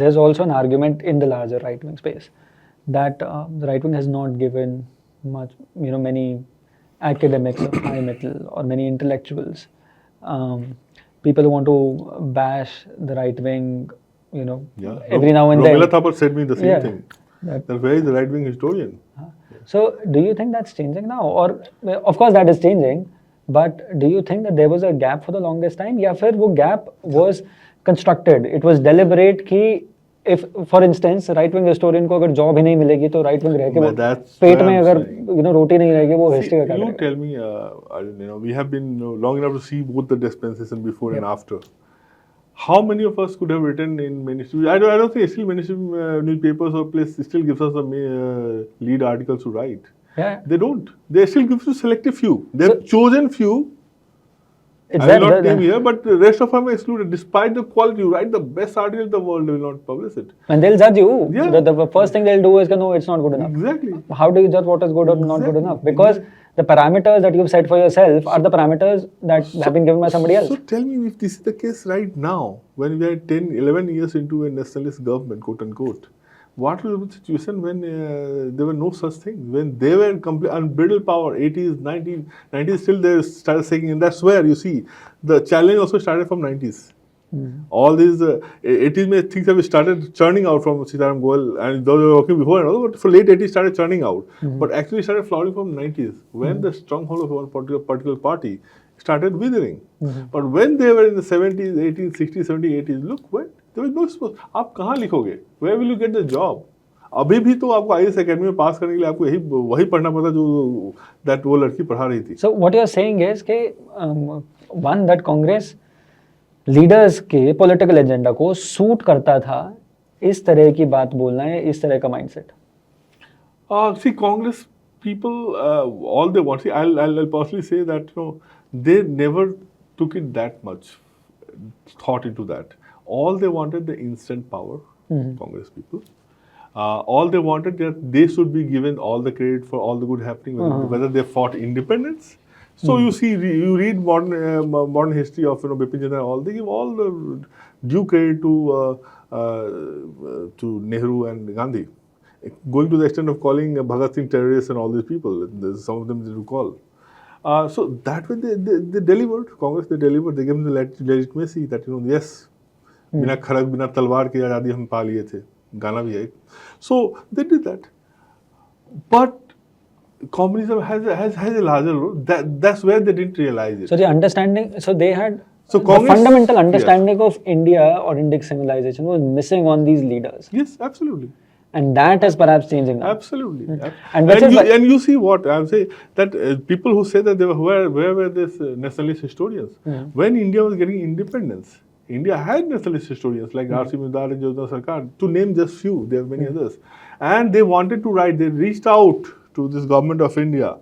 there's also an argument in the larger right-wing space that the right wing has not given much, many academics of high metal or many intellectuals, people who want to bash the right wing, every now and then. Romila Thapar said me the same thing. That where is the right wing historian? So, do you think that's changing now? Or, of course, that is changing. But do you think that there was a gap for the longest time? या फिर वो gap was constructed? It was deliberate कि if, for instance, right wing historian को अगर job ही नहीं मिलेगी तो right wing रह के वो पेट में अगर रोटी नहीं रहेगी वो history का क्या करेगा? You tell me, we have been long enough to see both the dispensation before and after. How many of us could have written in mainstream? I don't think still mainstream newspapers or place still gives us the lead articles to write. Yeah. They don't. They still give you selective few. They've chosen few. I will not name here, but the rest of them are excluded. Despite the quality, you write the best article in the world, they will not publish it. And they'll judge you. Yeah. The first thing they'll do is, no, it's not good enough. Exactly. How do you judge what is good or not good enough? Because the parameters that you've set for yourself are the parameters that have been given by somebody else. So tell me if this is the case right now, when we are 10, 11 years into a nationalist government, quote unquote, what was the situation when there were no such things? When they were unbridled power, 80s, 90s, still they started saying, and that's where you see the challenge also started from 90s. All these 80s things have started churning out from Sitaram Goel, and those were working before and all, but for late 80s started churning out. But actually started flowering from 90s, when the stronghold of one particular party started withering. But when they were in the 70s, 80s, 60s, 70s, 80s, look, what? There was no suppose. आप कहाँ लिखोगे? Where will you get the job? अभी भी तो आपको IAS Academy में पास करने के लिए आपको वही पढ़ना पड़ता जो वो लड़की पढ़ा रही थी. So what you are saying is कि one that Congress leaders के political agenda को suit करता था इस तरह की बात बोलना है, इस तरह का mindset. See, Congress people all they want. See, I'll personally say that they never took it that much thought into that. All they wanted the instant power, Congress people. All they wanted that they should be given all the credit for all the good happening, whether they fought independence. So you see, you read modern history of Bipin Chandra, all they give all the due credit to Nehru and Gandhi, going to the extent of calling Bhagat Singh terrorists and all these people. Some of them they do call. So that way they delivered. Congress they delivered. They gave them the legitimacy that yes. बिना खड़ग बिना तलवार की आज़ादी हम पा लिए थे गाना भी है एक so they did that but communism has a larger role that's where they didn't realize it. So the understanding they had the fundamental understanding of India or Indic civilization was missing on these leaders. Yes, absolutely. And that is perhaps changing now. Absolutely. And you see what I'm saying, that people who say that they were where were these nationalist historians when India was getting independence. India had nationalist historians like R.C. Midar and Jyotna Sarkar, to name just few, there are many others. And they wanted to write, they reached out to this government of India.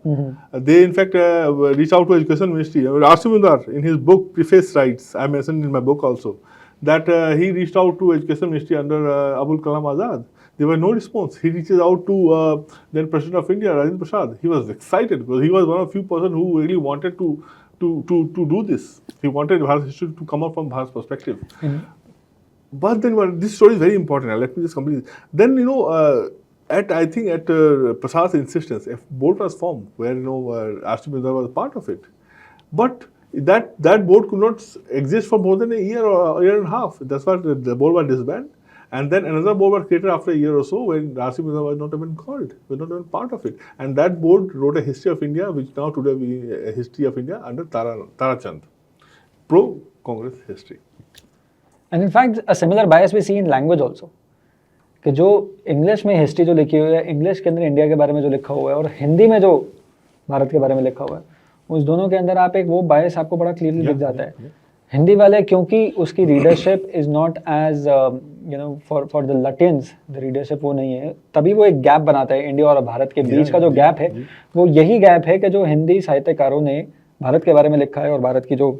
They in fact reached out to Education Ministry. R.C. Midar in his book Preface writes, I mentioned in my book also, that he reached out to Education Ministry under Abul Kalam Azad. There was no response. He reaches out to then President of India, Rajendra Prasad. He was excited because he was one of few persons who really wanted to do this. He wanted Bharat history to come out from Bharat's perspective. But then this story is very important. Let me just complete this. Then at Prasad's insistence, a board was formed where R.C. Midar was part of it. But that board could not exist for more than a year or a year and a half. That's why the board was disbanded. And then another board was created after a year or so when R.C. Midar was not even called, was not even part of it. And that board wrote a history of India, which now today is a history of India under Tara Chand. Pro-Congress history. And in fact, a similar bias we see in language also. कि जो English में history जो लिखी हुई है, English के अंदर India के बारे में जो लिखा हुआ है और हिंदी में जो भारत के बारे में लिखा हुआ है, उस दोनों के अंदर आप एक वो बायस आपको बड़ा क्लियरली दिख जाता है. हिंदी वाले क्योंकि उसकी readership is not as for the Lutyens, the readership वो नहीं है, तभी वो एक गैप बनाता है इंडिया और भारत के बीच का जो गैप है वो यही गैप है कि जो हिंदी साहित्यकारों ने भारत के बारे में लिखा है और भारत की जो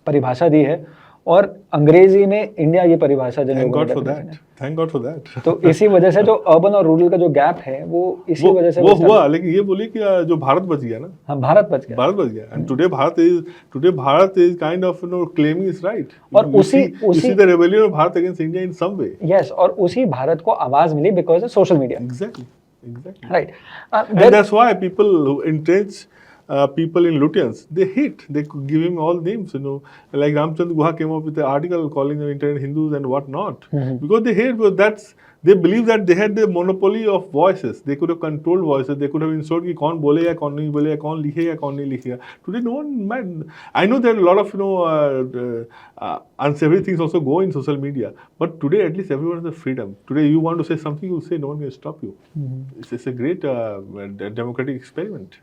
परिभाषा दी है और अंग्रेजी में इंडिया ये परिभाषा जिन Thank लोगों God ने for definition that. है। Thank God for that. तो इसी वजह से जो अर्बन और रूरल का जो गैप है वो इसी वजह से वो हुआ, लेकिन ये बोलिए कि जो भारत बच गया ना, हाँ भारत बच गया। भारत बच गया, and today Bharat is kind of claiming its right. और You see the rebellion of Bharat against India in some way. Yes, और उसी भारत को आवाज मिली because of social media. Exactly. Right. And that's why people who entrench people in Lutyens, they hate. They could give him all names, Like Ramchandra Guha came up with an article calling them internet Hindus and whatnot. Because they hate, because they believe that they had the monopoly of voices. They could have controlled voices. They could have ensured कि कौन बोले या कौन नहीं बोले या कौन लिखे या कौन नहीं लिखेगा. Today, no one man. I know there are a lot of unsavory things also go in social media, but today at least everyone has the freedom. Today you want to say something, you say, no one can stop you. It's a great democratic experiment.